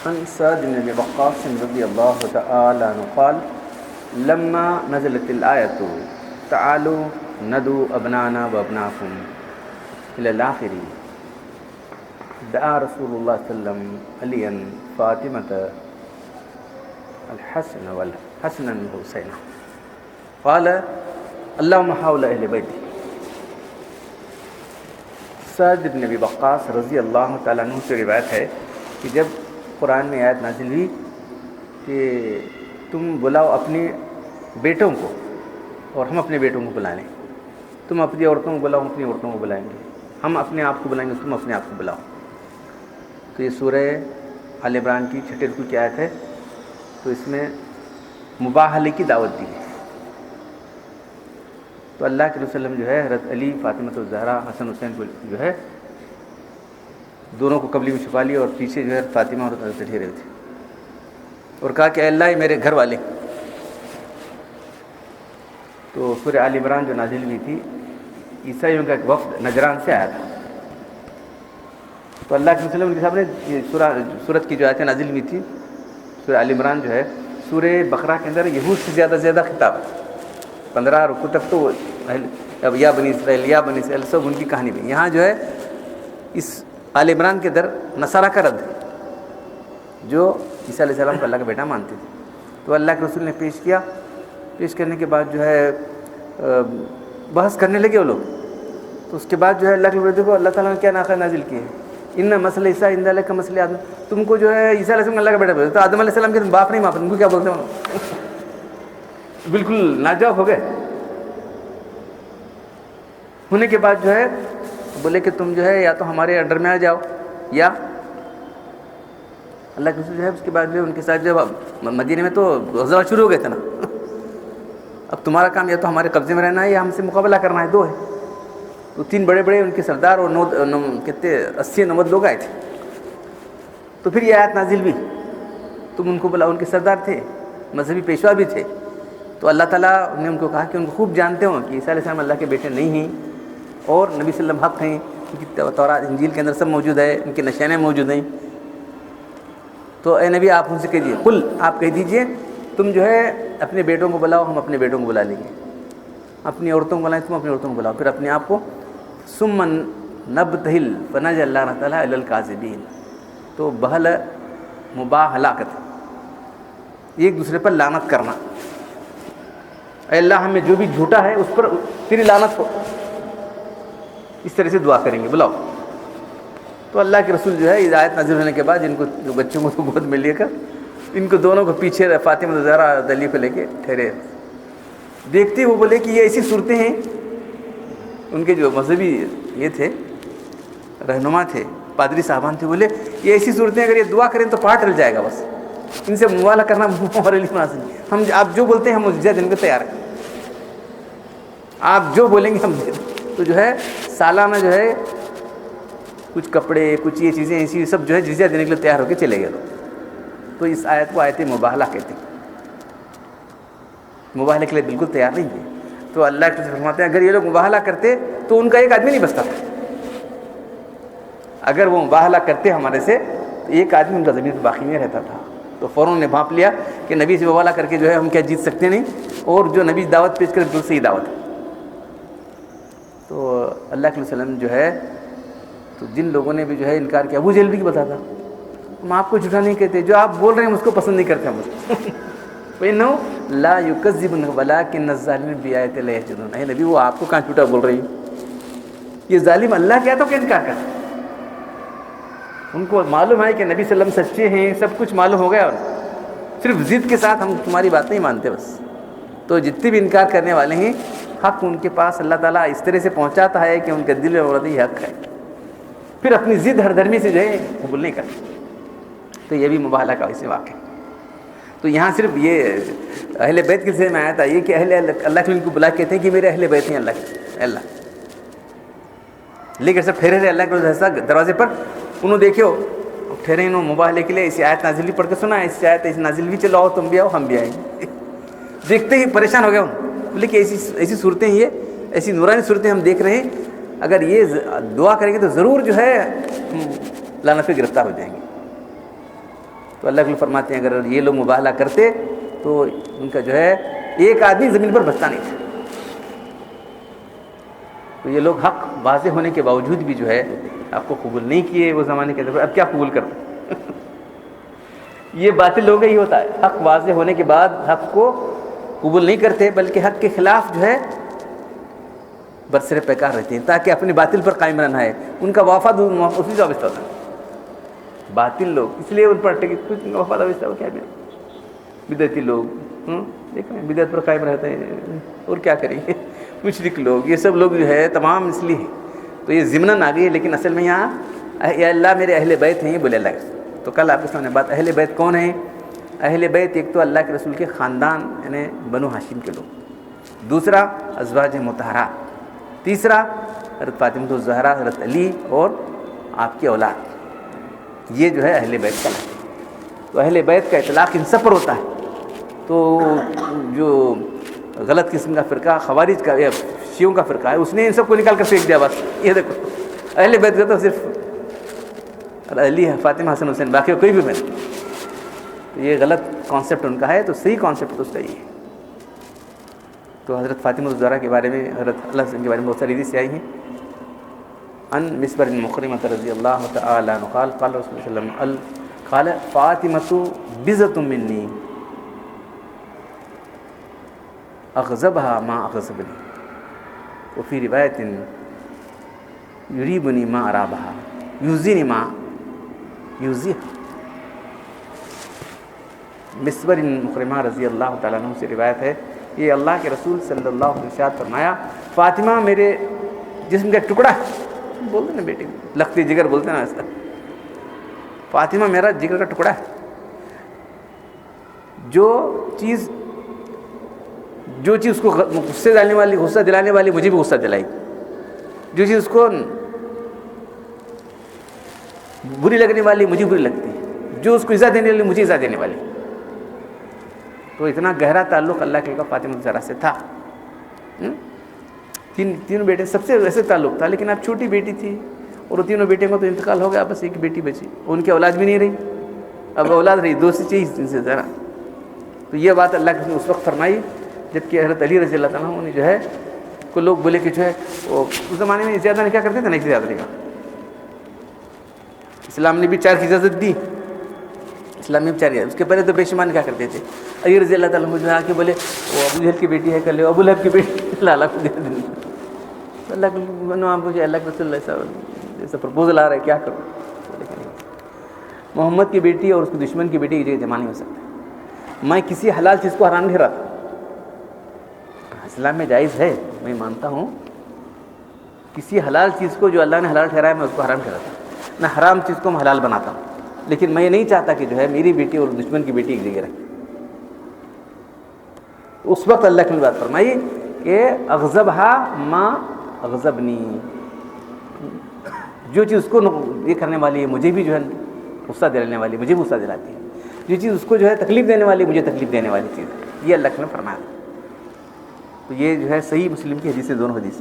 عن سعد بن ابي وقاص رضي الله تعالى عنه قال لما نزلت الآية تعالوا ندعو أبناءنا وأبناءكم إلى الآخر دعا رسول الله صلى الله عليه وسلم عليا فاطمة الحسن والحسن والحسين قال اللهم حول أهل بيتي. سعد بن ابی وقاص رضی اللہ تعالیٰ عنہ سے روایت ہے کہ جب قرآن میں آیت نازل ہوئی کہ تم بلاؤ اپنے بیٹوں کو اور ہم اپنے بیٹوں کو بلا لیں، تم اپنی عورتوں کو بلاؤ ہم اپنی عورتوں کو بلائیں گے، ہم اپنے آپ کو بلائیں گے تم اپنے آپ کو بلاؤ. تو یہ سورہ آل عمران کی 6 رکوع کی آیت ہے. تو اس میں مباہلے کی دعوت دی ہے. تو اللہ کے رسول وسلم جو ہے حضرت علی، فاطمہ الزہرا، حسن حسین کو جو ہے دونوں کو قبلی میں چھپا لیا اور پیچھے جو ہے فاطمہ اور حضرت علی رہے تھے اور کہا کہ اے اللہ یہ میرے گھر والے. تو سورہ آل عمران جو نازل ہوئی تھی عیسائیوں کا ایک وفد نجران سے آیا تھا. تو اللہ کے رسول ان کے سامنے یہ سورت کی جو آیتیں نازل ہوئی تھی سورہ آل عمران جو ہے سورہ بقرہ کے اندر یہود سے زیادہ خطاب ہے. 15 رکوع تک تو یا بنی اسرائیل سب ان کی کہانی میں. یہاں جو ہے اس آل عمران کے در نصارہ کا رد ہے جو عیسیٰ علیہ السلام کو اللہ کا بیٹا مانتے تھے. تو اللہ کے رسول نے پیش کرنے کے بعد جو ہے بحث کرنے لگے وہ لوگ. تو اس کے بعد جو ہے اللہ کے رسول کو اللہ تعالیٰ نے کیا نازل کیے ہیں ان مسئلہ عیسیٰ عند اللہ کا مسئلہ آدم. تم کو جو ہے عیسیٰ علیہ السلام اللہ کا بیٹا بولتے تو آدم علیہ السلام کے باپ نہیں تم کو کیا بولتے ہیں بالکل ناجواب ہو گئے. ہونے کے بعد جو ہے بولے کہ تم جو ہے یا تو ہمارے انڈر میں آ جاؤ یا اللہ کے رسول جو ہے اس کے بعد جو ان کے ساتھ جو مدینے میں تو غزوہ شروع ہو گئے تھے نا. اب تمہارا کام یا تو ہمارے قبضے میں رہنا ہے یا ہم سے مقابلہ کرنا ہے. 2 ہے. تو 3 بڑے ان کے سردار اور 80-90 لوگ آئے تھے. تو پھر یہ آیت نازل ہوئی تم ان کو بلاؤ. ان کے سردار تھے، مذہبی پیشوا بھی تھے. تو اللہ تعالیٰ نے ان کو کہا کہ ان کو خوب جانتے ہوں کہ عیسیٰ علیہ السلام اللہ کے بیٹے نہیں ہیں اور نبی صلی اللہ علیہ وسلم حق ہیں. ان کی تورات انجیل کے اندر سب موجود ہے، ان کے نشانے موجود ہیں. تو اے نبی آپ ان سے کہہ دیجیے قل آپ کہہ دیجیے تم جو ہے اپنے بیٹوں کو بلاؤ ہم اپنے بیٹوں کو بلا لیں گے، اپنی عورتوں کو بلائیں تم اپنی عورتوں کو بلاؤ، پھر اپنے آپ کو ثم نبتہل فنجعل اللہ تعالیٰ علی الکاذبین. تو بہل مباہلاکت ایک دوسرے پر لعنت کرنا. اے اللہ ہمیں جو بھی جھوٹا ہے اس پر تیری لعنت ہو، اس طرح سے دعا کریں گے بلاؤ. تو اللہ کے رسول جو ہے آیت نازل ہونے کے بعد ان کو بچوں کو گود میں لے کر ان کو دونوں کو پیچھے فاطمہ الزہرا علی کو لے کے ٹھہرے. دیکھتے وہ بولے کہ یہ ایسی صورتیں ہیں. ان کے جو مذہبی یہ تھے رہنما تھے پادری صاحبان تھے، بولے یہ ایسی صورتیں اگر یہ دعا کریں تو پہاڑ ٹل جائے گا. بس ان سے موالا کرنا ہمارے لیے مناسب نہیں. ہم آپ جو بولتے ہیں ہم مجزیہ دینے کو تیار ہیں، آپ جو بولیں گے ہم دے دیں. تو جو ہے سالانہ جو ہے کچھ کپڑے کچھ یہ چیزیں ایسی سب جو ہے جزیہ دینے کے لیے تیار ہو کے چلے گئے لوگ. تو اس آیت کو آیت مباہلہ کہتے ہیں. مباہلے کے لیے بالکل تیار نہیں تھے. تو اللہ کے فرماتے ہیں اگر یہ لوگ مباہلہ کرتے تو ان کا ایک آدمی نہیں بچتا تھا. اگر وہ مباہلہ کرتے ہمارے سے تو ایک آدمی ان کا زمین پہ باقی نہیں رہتا تھا. تو فوراً نے بھانپ لیا کہ نبی سے مباہلہ کر کے جو ہے ہم کیا جیت سکتے نہیں، اور جو نبی دعوت پیش کرے بالکل صحیح دعوت ہے. تو اللہ کے وسلم جو ہے تو جن لوگوں نے بھی جو ہے انکار کیا، ابو جہل بھی بتاتا ہم آپ کو جھوٹا نہیں کہتے، جو آپ بول رہے ہیں ہم اس کو پسند نہیں کرتے ہم اس کو. وَإِنَّهُ لَا يُكَذِّبُونَ وَلَٰكِنَّ الظَّالِمِينَ بِآيَاتِ اللَّهِ يَجْحَدُونَ. اے نبی وہ آپ کو کہاں جھوٹا بول رہی ہے، یہ ظالم اللہ کیا تو کہ انکار کرتے. ان کو معلوم ہے کہ نبی صلی اللہ علیہ وسلم سچے ہیں، سب کچھ معلوم ہو گیا، اور صرف ضد کے ساتھ ہم تمہاری بات نہیں مانتے بس. تو جتنے بھی انکار کرنے والے ہیں حق ان کے پاس اللہ تعالیٰ اس طرح سے پہنچاتا ہے کہ ان کے دل میں بولتے یہ حق ہے، پھر اپنی ضد ہر دھرمی سے جو ہے قبول نہیں کرتے. تو یہ بھی مباہلہ کا اسے واقع ہے. تو یہاں صرف یہ اہل بیت کے ذہن میں آیا تھا یہ کہ اللہ کے ان کو بلا کہتے ہیں کہ میرے اہل بیت ہیں اللہ لے کر سب ٹھہرے رہے اللہ کے دروازے پر. انہوں دیکھو ٹھہرے انہوں مباہلے کے لیے اسی آیت نازل بھی پڑھ کے سنا، اس آیت نازل بھی چلو تم بھی آؤ ہم بھی آئیں گے. دیکھتے ہی پریشان ہو گیا ہوں، بولے کہ ایسی صورتیں یہ ایسی نورانی صورتیں ہم دیکھ رہے ہیں، اگر یہ دعا کریں گے تو ضرور جو ہے لعنت پہ گرفتار ہو جائیں گے. تو تو اللہ کے فرماتے ہیں اگر یہ لوگ مباہلہ کرتے تو ان کا جو ہے ایک آدمی زمین پر بچتا نہیں تھا. تو یہ لوگ حق واضح ہونے کے باوجود بھی جو ہے آپ کو قبول نہیں کیے وہ زمانے کے اندر، اب کیا قبول کرتے؟ یہ باطل لوگوں کا ہی ہوتا ہے، حق واضح ہونے کے بعد حق کو قبول نہیں کرتے بلکہ حق کے خلاف جو ہے برسر پیکار رہتے ہیں تاکہ اپنے باطل پر قائم رہنا ہے. ان کا وفاد اسی سے وابستہ ہوتا ہے. باطل لوگ اس لیے ان پر کچھ وفاد وابستہ ہو کیا بدعتی لوگ دیکھ رہے ہیں بدعت پر قائم رہتے ہیں اور کیا کریں گے. مشرک لوگ یہ سب لوگ جو ہے تمام اس لیے تو یہ ضمناً آ گئی ہے، لیکن اصل میں یہاں یا اللہ میرے اہل بیت ہیں یہ بولے اللہ. تو کل آپ کے سامنے بات اہل بیت کون ہیں. اہل بیت ایک تو اللہ کے رسول کے خاندان یعنی بنو ہاشم کے لوگ، دوسرا ازواج مطہرہ، تیسرا حضرت فاطمہ الزہرا، حضرت علی اور آپ کی اولاد، یہ جو ہے اہل بیت کا نام. تو اہل بیت کا اطلاق ان سب پر ہوتا ہے. تو جو غلط قسم کا فرقہ خوارج کا یا شیعوں کا فرقہ ہے اس نے ان سب کو نکال کر پھینک دیا. بس یہ دیکھو اہل بیت کا تو صرف علی، فاطمہ، حسن، حسین، باقی کوئی بھی نہیں. تو یہ غلط کانسیپٹ ان کا ہے، تو صحیح کانسیپٹ تو صحیح ہے. تو حضرت فاطمہ الزہرا کے بارے میں، حضرت اللہ کے بارے میں بہت ساری حدیثیں آئی ہیں. ان مسبر مخرمۃ رضی اللہ تعالی عنہ قال قال رسول اللہ صلی اللہ علیہ وسلم قال فاطمۃ بضعۃ منی اغضبها ما اغضبنی وفي روایت یریبنی ما ارابها یوزینی ما یوزیها. مسبر مخرمہ رضی اللہ تعالیٰ عنہ سے روایت ہے، یہ اللہ کے رسول صلی اللہ علیہ وسلم نے فرمایا فاطمہ میرے جسم کا ٹکڑا ہے. بولتے نا بیٹی لختی جگر بولتے نا ایسا. فاطمہ میرا جگر کا ٹکڑا ہے. جو چیز اس کو غصہ دلانے والی مجھے بھی غصہ دلائی، جو چیز اس کو بری لگنے والی مجھے بری لگتی ہے، جو اس کو ایزا دینے والی مجھے ایزا دینے والی. تو اتنا گہرا تعلق اللہ کے فاطمہ الزہرا سے تھا. تین بیٹے سب سے ویسے تعلق تھا، لیکن اب چھوٹی بیٹی تھی اور تینوں بیٹے کو تو انتقال ہو گیا، بس ایک بیٹی بچی. ان کی اولاد بھی نہیں رہی، اب اولاد رہی دو سے چیز ان سے ذرا. تو یہ بات اللہ کے اس وقت فرمائی جبکہ حضرت علی رضی اللہ تعالیٰ نے جو ہے کو لوگ بولے کہ جو ہے وہ اس زمانے میں زیادہ نہیں کیا کرتے تھے نا، ایک سے زیادہ نہیں کا. اسلام نے بھی 4 کی اجازت دی، اسلام میں بھی 4 اس کے پہلے تو بے شمار کیا کرتے تھے. علی رضی اللہ تعالیٰ جو ہے آ کے بولے وہ ابو جہل کی بیٹی ہے کر لے، ابو لہب کی بیٹی لالا کو دے دیں. اللہ کے اللہ کے رسول جیسا پرپوزل آ رہا ہے کیا کروں. محمد کی بیٹی اور اس کے دشمن کی بیٹی کی جگہ جمع نہیں ہو سکتا. میں کسی حلال چیز کو حرام نہیں ٹھہراتا. اسلام میں جائز ہے، میں مانتا ہوں کسی حلال چیز کو جو اللہ نے حلال ٹھہرایا میں اس کو حرام ٹھہراتا ہوں، نہ حرام چیز کو میں حلال بناتا ہوں. لیکن میں یہ نہیں چاہتا کہ جو ہے میری بیٹی اور دشمن کی بیٹی ایک جگہ رہے. اس وقت اللہ کی بات فرمائی کہ اغضبها ما اغضبنی، جو چیز اس کو یہ کرنے والی ہے مجھے بھی جو ہے غصہ دلانے والی مجھے بھی غصہ دلاتی ہے، جو چیز اس کو جو ہے تکلیف دینے والی مجھے تکلیف دینے والی چیز ہے. یہ اللہ نے فرمایا. تو یہ جو ہے صحیح مسلم کی حدیث ہے، دونوں حدیث.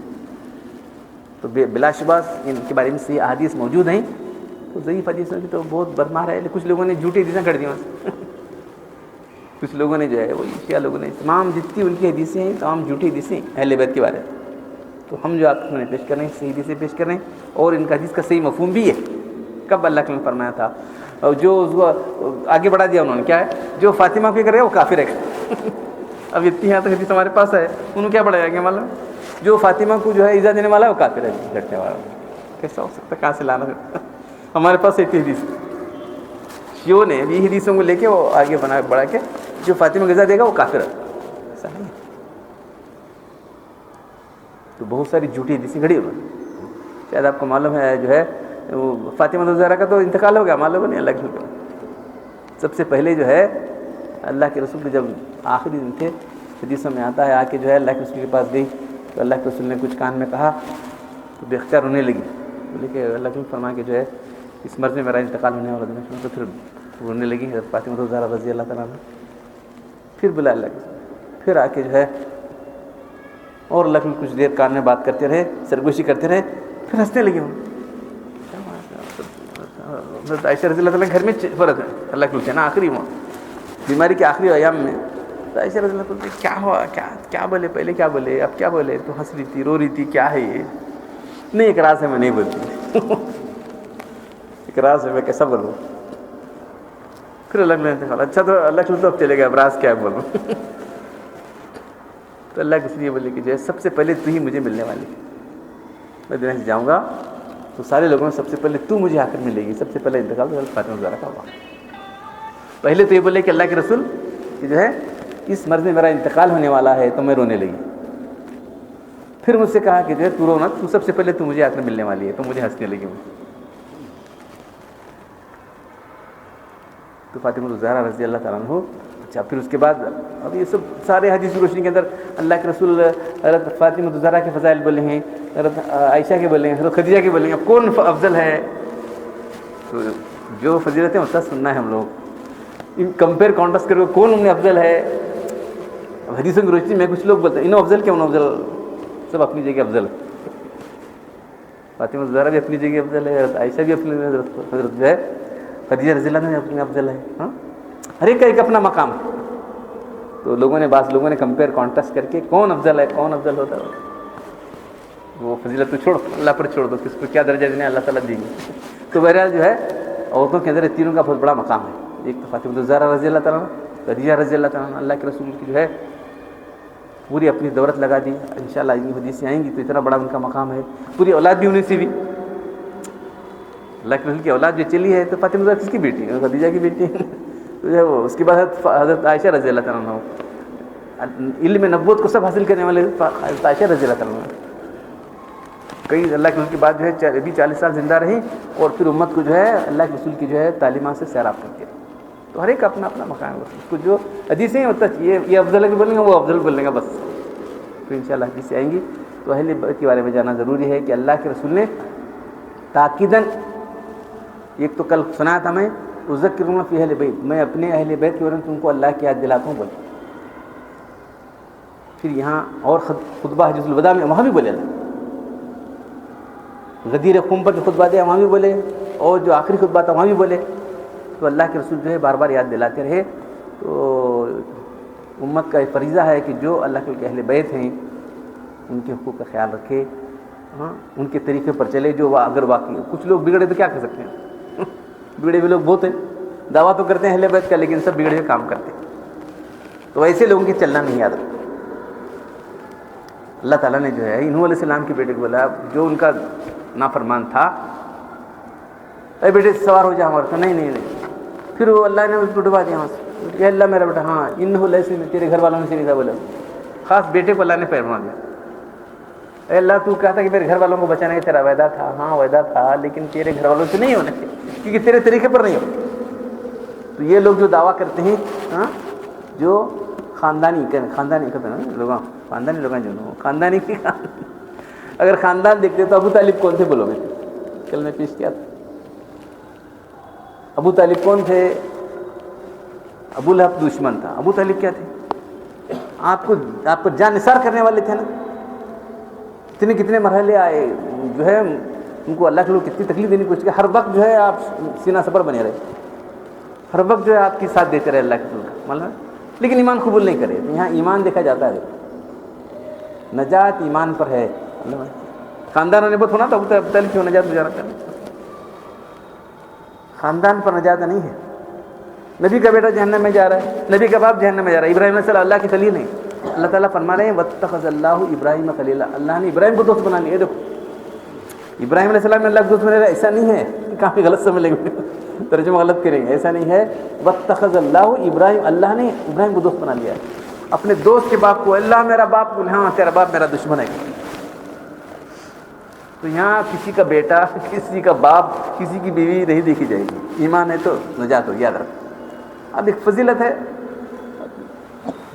تو بلا شبہ ان کے بارے میں صحیح احادیث موجود ہیں. تو ضعیف حدیثوں کی تو بہت برمار ہے، کچھ لوگوں نے جھوٹی حدیثیں کر دی وہاں. کچھ لوگوں نے جو ہے وہ شیعہ لوگوں نے تمام جتنی ان کی حدیثیں ہیں تمام جھوٹی حدیثیں اہل بیت کے بارے میں. تو ہم جو آپ کو پیش کر رہے ہیں صحیح حدیثیں پیش کر رہے ہیں، اور ان کا حدیث کا صحیح مفہوم بھی ہے. کب اللہ نے فرمایا تھا، اور جو اس کو آگے بڑھا دیا انہوں نے کیا ہے، جو فاطمہ کو کرے وہ کافر ہے. اب اتنی یہاں تک حدیث ہمارے پاس ہے، انہوں کیا بڑھایا گیا معلوم، جو فاطمہ کو جو ہے ایزا دینے والا ہے وہ کافر ہے، لڑنے والا. کیسا ہو سکتا ہے، کہاں سے لانا ہے؟ ہمارے پاس اتنی حدیث شیعوں نے یہ حدیثوں کو لے کے وہ آگے بڑھا کے جو فاطمہ کو ایزا دے گا وہ کافر ہے. ایسا نہیں. تو بہت ساری جھوٹی حدیثیں گھڑی انہوں نے. شاید آپ کو معلوم ہے جو ہے وہ فاطمہ الزہرا کا تو انتقال ہو گیا، معلوم نہیں اللہ کے. سب سے پہلے جو ہے اللہ کے رسول کے جب آخری دن تھے حدیثوں میں آتا ہے آ کے جو ہے اللہ کے رسول کے پاس گئی تو اللہ کے رسول نے کچھ کان میں کہا تو بے اختیار رونے لگی. بولے کہ اللہ کے فرمایا کہ جو ہے اس مرض میں میرا انتقال ہونے والا دن. تو پھر رونے لگی حضرت فاطمہ الزہرا رضی اللہ تعالیٰ عنہ. پھر بلا اللہ کے پھر آ کے جو ہے اور اللہ کے کچھ دیر کان میں بات کرتے رہے، سرگوشی کرتے رہے، پھر ہنسنے لگے. حضرت عائشہ رضی اللہ تعالیٰ گھر میں فرض ہے اللہ کے نا آخری بیماری کے آخری ایام میں. تو عائشہ رضی اللہ تعالیٰ کیا ہوا, کیا بولے, پہلے کیا بولے, اب کیا بولے, تو ہنس رہی تھی, رو رہی تھی, کیا ہے یہ, نہیں ایک راز ہے میں نہیں بولتی, ایک راز ہے میں کیسا بولوں. پھر اللہ نے انتقال, اچھا تو اللہ کے تو اب چلے گا, اب راز کیا بولوں. تو اللہ کے لیے بولے کہ جو ہے سب سے پہلے تو ہی مجھے ملنے والی, میں دنیا سے جاؤں گا تو سارے لوگوں میں سب سے پہلے تو مجھے آ کر ملے گی. سب سے پہلے انتقال تو فاطمہ زہرا کا ہوا. پہلے تو یہ بولے کہ اللہ کے رسول کہ جو ہے اس مرض میں میرا انتقال ہونے والا ہے, تو میں رونے لگی. پھر مجھ سے کہا کہ جو ہے تو رونا, تو سب سے پہلے تو مجھے آ کر ملنے والی ہے, تو مجھے ہنسنے لگی. تو فاطمہ زہرا رضی اللہ تعالیٰ عنہ. اچھا پھر اس کے بعد اب یہ سب سارے حدیث کی روشنی کے اندر اللہ کے رسول حضرت فاطمہ زہرا کے فضائل بولے ہیں, حضرت عائشہ کے بولے ہیں, حضرت خدیجہ کے بولے ہیں. اب کون افضل ہے, تو جو فضیلتیں ہوتا سننا ہے ہم لوگ, ان کمپیئر کانٹرسٹ کر کے کون ان میں افضل ہے. اب حدیثوں کی روشنی میں کچھ لوگ بولتے ہیں انہوں افضل کیا انہوں افضل, سب اپنی جگہ افضل. فاطمہ زہرا بھی اپنی جگہ افضل ہے, حضرت عائشہ بھی اپنی, حضرت جو ہے خدیجہ رضی اللہ عنہ اپنے افضل ہے. ہاں ہر ایک کا ایک اپنا مقام ہے. تو بعض لوگوں نے کمپیئر کانٹرسٹ کر کے کون افضل ہے, کون افضل ہوتا ہے, وہ فضیلت تو چھوڑو, اللہ پر چھوڑ دو, کس کو کیا درجہ دینا ہے اللہ تعالیٰ دیں گے. تو بہرحال جو ہے عورتوں کے اندر تینوں کا بہت بڑا مقام ہے. ایک تو فاطمہ زہرا رضی اللہ تعالیٰ, خدیجہ رضی اللہ تعالیٰ, اللہ کے رسول کی جو ہے پوری اپنی دولت لگا دی. انشاءاللہ یہ حدیثیں آئیں گی تو اتنا بڑا ان کا مقام ہے. پوری اولاد بھی انہیں سے بھی, اللہ کے رسول کی اولاد جو چلی ہے تو فاطمہ زہرا کس کی بیٹی ہے, خدیجہ کی بیٹی ہے. تو جو ہے وہ اس کے بعد حضرت عائشہ رضی اللہ تعالیٰ عنہ, علم نبوت کو سب حاصل کرنے والے حضرت عائشہ رضی اللہ تعالیٰ عنہ. کئی اللہ کے رسول کے بعد جو ہے ابھی 40 سال زندہ رہی, اور پھر امت کو جو ہے اللہ کے رسول کی جو ہے تعلیمات سے سیراب کرتی رہی. تو ہر ایک اپنا اپنا مقام ہے. اس کو جو حدیثیں ہوتا یہ افضل ہے کہ بولیں گے, وہ افضل بولیں گا بس. پھر انشاءاللہ حدیثیں آئیں گی. تو اہل بیت کے بارے میں جاننا ضروری ہے کہ اللہ کے رسول نے تاکیداً, ایک تو کل سنا تھا میں, اذکرون فی اہل بیت, میں اپنے اہل بیت کے بارے میں تم کو اللہ کی یاد دلاتا ہوں بولے. پھر یہاں اور خطبہ حجۃ الوداع میں وہاں بھی بولے, غدیر خم پر جو خطبہ دیا وہاں بھی بولے, اور جو آخری خطبہ تھا وہاں بھی بولے. تو اللہ کے رسول جو ہے بار بار یاد دلاتے رہے. تو امت کا ایک فریضہ ہے کہ جو اللہ کے اہل بیت ہیں ان کے حقوق کا خیال رکھے, ہاں ان کے طریقے پر چلے. جو اگر واقعی کچھ لوگ بگڑے تو کیا کر سکتے ہیں, بگڑے ہوئے لوگ بہت ہیں, دعویٰ تو کرتے ہیں اہل بیت کا لیکن سب بگڑے ہوئے کام کرتے ہیں. تو ایسے لوگوں کے چلنا نہیں یاد رکھتے. اللہ تعالیٰ نے جو ہے نوح علیہ السلام کے بیٹے کو بولا, جو ان کا نافرمان تھا, اے بیٹے سوار ہو جا ہمارے, تو نہیں. پھر وہ اللہ نے اس کو ڈبا دیا وہاں سے, کہ اللہ میرا بیٹا, ہاں انہ لیس من, تیرے گھر والوں میں سے نہیں تھا. بولا خاص بیٹے کو اللہ نے پیر بنا دیا. اے اللہ تو کہتا کہ میرے گھر والوں کو بچانے کا تیرا وعدہ تھا, ہاں وعدہ تھا, لیکن تیرے گھر والوں سے نہیں ہونے تھے کیونکہ تیرے طریقے پر نہیں ہو. تو یہ لوگ جو دعویٰ کرتے ہیں, ہاں جو خاندانی کہتے ہیں لوگ, خاندانی لوگ جو خاندانی کی, اگر خاندان دیکھتے تو ابو طالب کون تھے بولو گے, کل میں پیش کیا تھا. ابو طالب کون تھے, ابو لہب دشمن تھا. ابو طالب کیا تھے, آپ کو جان نثار کرنے والے تھے نا. کتنے مرحلے آئے, جو ہے ان کو اللہ کے لوگ کتنی تکلیف دینے کی کوشش کی. ہر وقت جو ہے آپ سینہ صبر بنے رہے, ہر وقت جو ہے آپ کی ساتھ دیتے رہے اللہ کے لوگ, مطلب لیکن ایمان قبول نہیں کرے. یہاں ایمان دیکھا جاتا ہے, نجات ایمان پر ہے. خاندان نے بہت ہونا تو ابو طالب کیوں نجات گزارا کرنا, خاندان پر نجات نہیں ہے. نبی کا بیٹا جہنم میں جا رہا ہے, نبی کا باپ جہنم میں جا رہا ہے. ابراہیم علیہ السلام اللہ کے خلیل ہیں. اللہ تعالیٰ فرما رہے ہیں واتخذ اللہ ابراہیم خلیلا, اللہ نے ابراہیم کو دوست بنا لیا. دیکھو ابراہیم علیہ السلام نے اللہ کو دوست بنا لیا, ایسا نہیں ہے, کافی غلط سمجھ لیں گے, ترجمہ غلط کریں گے, ایسا نہیں ہے. واتخذ اللہ ابراہیم, اللہ نے ابراہیم کو دوست بنا لیا اپنے دوست کے باپ کو. اللہ میرا باپ, ہاں تیرا باپ میرا دشمن ہے. تو یہاں کسی کا بیٹا, کسی کا باپ, کسی کی بیوی نہیں دیکھی جائے گی. ایمان ہے تو نجات ہو, یاد رکھ. اب ایک فضیلت ہے,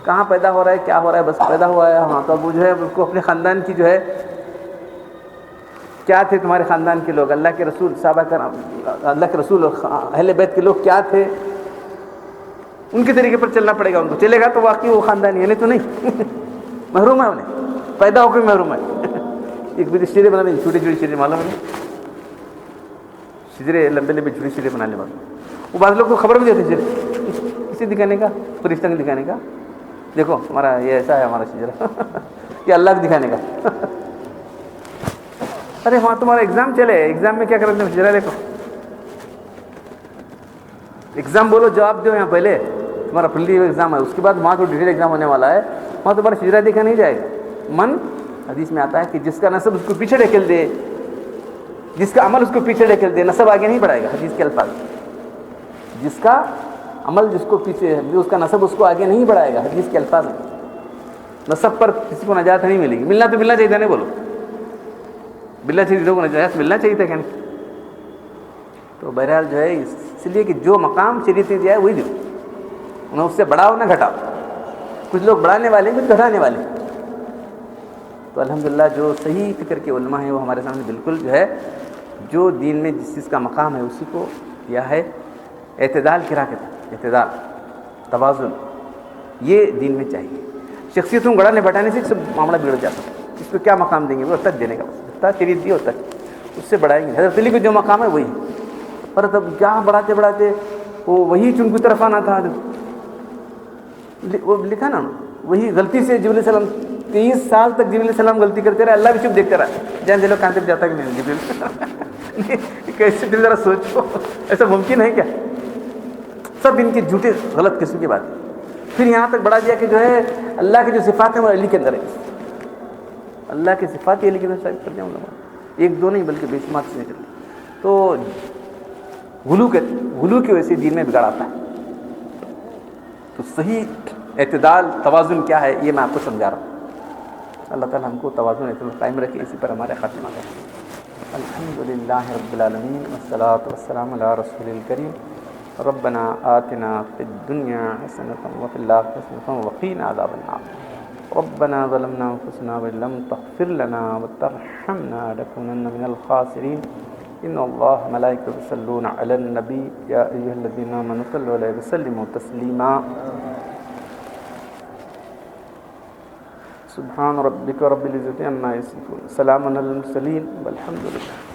کہاں پیدا ہو رہا ہے, کیا ہو رہا ہے, بس پیدا ہوا ہے, ہاں تو اب وہ جو ہے اس کو اپنے خاندان کی جو ہے, کیا تھے تمہارے خاندان کے لوگ, اللہ کے رسول صحابہ کرام, اللہ کے رسول اور اہل بیت کے لوگ کیا تھے, ان کے طریقے پر چلنا پڑے گا. ان کو چلے گا تو واقعی وہ خاندانی ہے, نہیں تو نہیں. محروم ہے انہیں, پیدا ہو کے محروم ہے. ایک بھی شیریں بنا دیں, چھوٹی چھوٹی شیریں معلوم ہے, شجرے لمبے لمبے جھوٹے شجرے بنانے والے. وہ بعض لوگ کو خبر بھی دیتے اسے دکھانے کا, فرشتہ کو دکھانے کا, دیکھو ہمارا یہ ایسا ہے ہمارا شجرا یہ اللہ کو دکھانے کا. ارے وہاں تمہارا ایگزام چلے, ایگزام میں کیا کرتے ہیں شجرا دیکھو, ایگزام بولو جواب دو یہاں پہلے, تمہارا پہلی ایگزام ہے, اس کے بعد وہاں تو ڈیٹیل ایگزام ہونے والا ہے, وہاں تمہارا شجرا دیکھا نہیں جائے گا. من حدیث میں آتا ہے کہ جس کا نسب اس کو پیچھے ڈھکیل دے, جس کا عمل اس کو پیچھے ڈھکیل دے, نسب آگے نہیں بڑھائے گا. حدیث کے الفاظ, جس کا عمل جس کو پیچھے, اس کا نسب اس کو آگے نہیں بڑھائے گا. حدیث کے الفاظ ہیں. نسب پر کسی کو نجات نہیں ملے گی. ملنا تو ملنا چاہیے تھا, نہیں بولو ملنا چاہیے تھا, نجات ملنا چاہیے تھا کہ نہیں. تو بہرحال جو ہے اس لیے کہ جو مقام شریعت نے دیا ہے وہی دو, نہ اس سے بڑھاؤ نہ گھٹاؤ. کچھ لوگ بڑھانے والے ہیں, کچھ گھٹانے والے ہیں. تو الحمدللہ جو صحیح فکر کے علماء ہیں وہ ہمارے سامنے بالکل جو ہے جو دین میں جس چیز کا مقام ہے اسی کو کیا ہے. اعتدال کی راہ کے تحت, اعتدال, توازن, یہ دین میں چاہیے. شخصیتوں گڑھانے بٹانے سے سب معاملہ بگڑ جاتا ہے. اس کو کیا مقام دیں گے, وہ تک دینے کا, جتنا شریعت دی ہوتا ہے اس سے بڑھائیں گے. حضرت علی کو جو مقام ہے وہی, پر تب کیا بڑھاتے بڑھاتے وہ وہی چن کی طرف آنا تھا. وہ لکھا نا, وہی غلطی سے جبریل علیہ السلام 23 سال تک جبریل علیہ السلام غلطی کرتے رہے, اللہ بھی چپ دیکھتے رہا. جان دلو کہاں تک جاتا کہ نہیں جبریل کیسے, دل ذرا سوچو, ایسا ممکن ہے کیا؟ سب ان کے جھوٹے غلط قسم کی بات. پھر یہاں تک بڑھا دیا کہ جو ہے اللہ کی جو صفات ہیں وہ علی کے اندر ہے. اللہ کی صفات علی کے اندر ثابت کر دیا علماء, ایک دو نہیں بلکہ بے شمار سے نکل. تو غلو کی وجہ سے دین میں بگاڑ آتا ہے. تو صحیح اعتدال توازن کیا ہے یہ میں آپ کو سمجھا رہا ہوں. اللہ تعالیٰ ہم کو توازن اعتدال قائم رکھے, اسی پر ہمارے خاتمہ کرے. الحمدللہ رب العالمین والصلاۃ والسلام علی رسول الکریم. ربنا آتنا فی الدنیا حسنۃ وفی الآخرۃ حسنۃ وقنا عذاب النار. ربنا ظلمنا انفسنا وان لم تغفر لنا وترحمنا لنكونن من الخاسرین. ان اللہ ملائکۃ یصلون علی النبی یا ایھا الذین آمنوا صلوا علیہ وسلموا تسلیما. سبحان ربک رب العزۃ عما یصفون, سلام علی المرسلین والحمد للہ.